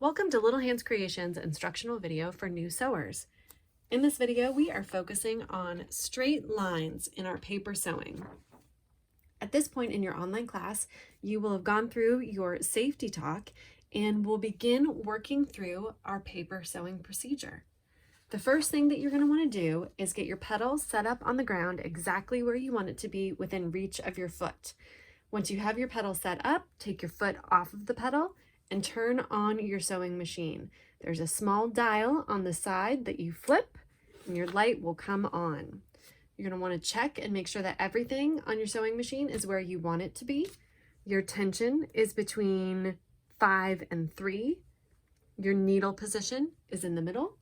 Welcome to Little Hands Creations instructional video for new sewers. In this video, we are focusing on straight lines in our paper sewing. At this point in your online class, you will have gone through your safety talk and we'll begin working through our paper sewing procedure. The first thing that you're going to want to do is get your pedal set up on the ground exactly where you want it to be within reach of your foot. Once you have your pedal set up, take your foot off of the pedal and turn on your sewing machine. There's a small dial on the side that you flip and your light will come on. You're going to want to check and make sure that everything on your sewing machine is where you want it to be. Your tension is between 5 and 3. Your needle position is in the middle.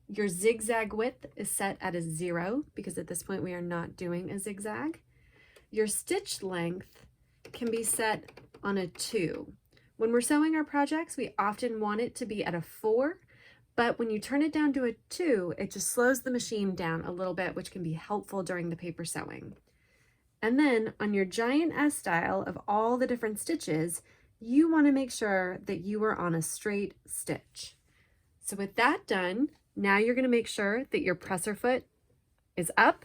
Your zigzag width is set at a 0 because at this point we are not doing a zigzag. Your stitch length can be set on a 2. When we're sewing our projects, we often want it to be at a 4, but when you turn it down to a 2, it just slows the machine down a little bit, which can be helpful during the paper sewing. And then on your giant S dial of all the different stitches, you want to make sure that you are on a straight stitch. So with that done, now you're going to make sure that your presser foot is up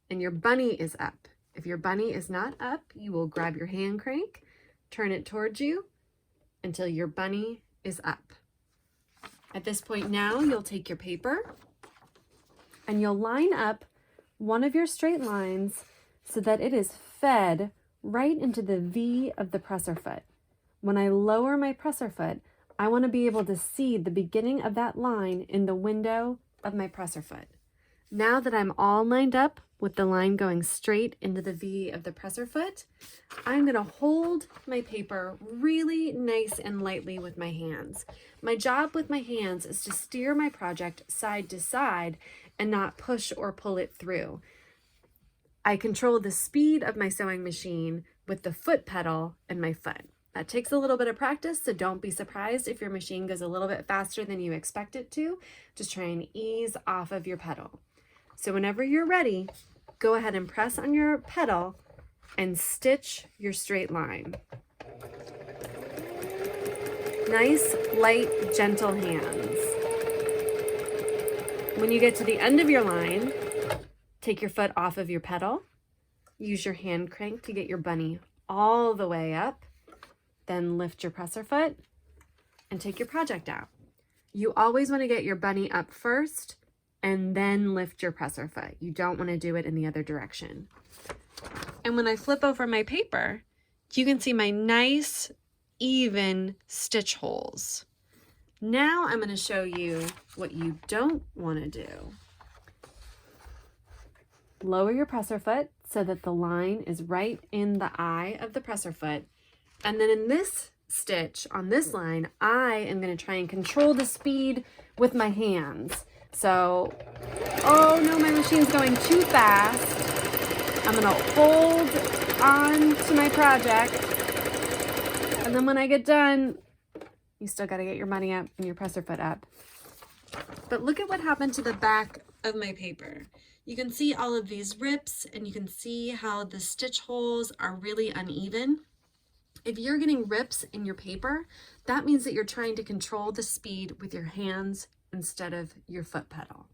and your bunny is up. If your bunny is not up, you will grab your hand crank, turn it towards you until your bunny is up. At this point now, you'll take your paper and you'll line up one of your straight lines so that it is fed right into the V of the presser foot. When I lower my presser foot, I want to be able to see the beginning of that line in the window of my presser foot. Now that I'm all lined up with the line going straight into the V of the presser foot, I'm going to hold my paper really nice and lightly with my hands. My job with my hands is to steer my project side to side and not push or pull it through. I control the speed of my sewing machine with the foot pedal and my foot. That takes a little bit of practice, so don't be surprised if your machine goes a little bit faster than you expect it to. Just try and ease off of your pedal. So whenever you're ready, go ahead and press on your pedal and stitch your straight line. Nice, light, gentle hands. When you get to the end of your line, take your foot off of your pedal, use your hand crank to get your bunny all the way up, then lift your presser foot and take your project out. You always want to get your bunny up first and then lift your presser foot. You don't want to do it in the other direction. And when I flip over my paper, you can see my nice, even stitch holes. Now I'm going to show you what you don't want to do. Lower your presser foot so that the line is right in the eye of the presser foot. And then in this stitch on this line, I am going to try and control the speed with my hands. So, oh no, my machine's going too fast. I'm going to hold on to my project. And then when I get done, you still got to get your bunny up and your presser foot up. But look at what happened to the back of my paper. You can see all of these rips and you can see how the stitch holes are really uneven. If you're getting rips in your paper, that means that you're trying to control the speed with your hands instead of your foot pedal.